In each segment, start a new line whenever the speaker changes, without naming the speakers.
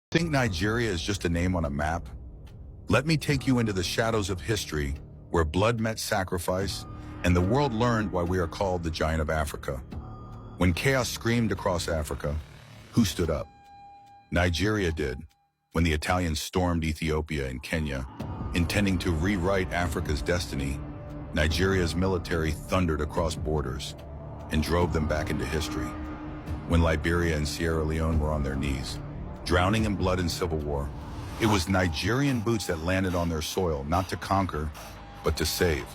Think Nigeria is just a name on a map? Let me take you into the shadows of history, where blood met sacrifice, and the world learned why we are called the Giant of Africa. When chaos screamed across Africa, who stood up? Nigeria did, when the Italians stormed Ethiopia and Kenya, intending to rewrite Africa's destiny. Nigeria's military thundered across borders and drove them back into history. When Liberia and Sierra Leone were on their knees, drowning in blood and civil war, it was Nigerian boots that landed on their soil, not to conquer, but to save.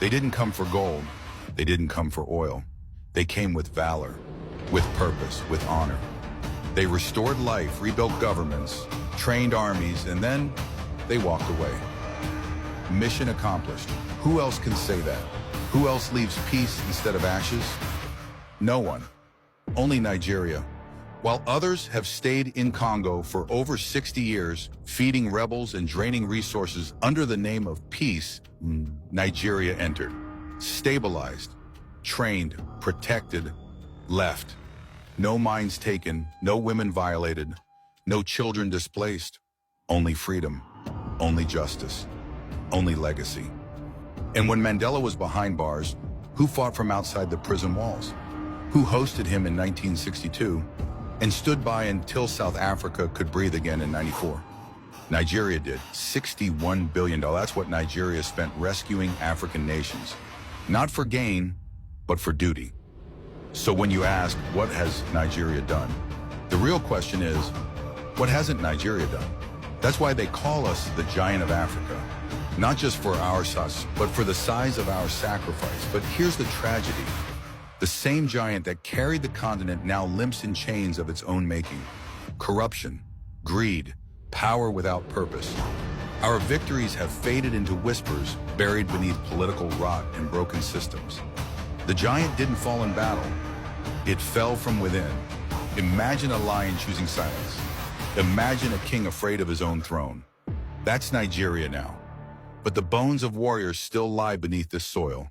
They didn't come for gold. They didn't come for oil. They came with valor, with purpose, with honor. They restored life, rebuilt governments, trained armies, and then they walked away. Mission accomplished. Who else can say that? Who else leaves peace instead of ashes? No one. Only Nigeria. While others have stayed in Congo for over 60 years, feeding rebels and draining resources under the name of peace, Nigeria entered, stabilized, trained, protected, left. No mines taken, no women violated, no children displaced. Only freedom, only justice, only legacy. And when Mandela was behind bars, who fought from outside the prison walls? Who hosted him in 1962 and stood by until South Africa could breathe again in '94? Nigeria did. $61 billion. That's what Nigeria spent rescuing African nations. Not for gain, but for duty. So when you ask, what has Nigeria done? The real question is, what hasn't Nigeria done? That's why they call us the Giant of Africa. Not just for our size, but for the size of our sacrifice. But here's the tragedy. The same giant that carried the continent now limps in chains of its own making. Corruption, greed, power without purpose. Our victories have faded into whispers buried beneath political rot and broken systems. The giant didn't fall in battle. It fell from within. Imagine a lion choosing silence. Imagine a king afraid of his own throne. That's Nigeria now. But the bones of warriors still lie beneath this soil.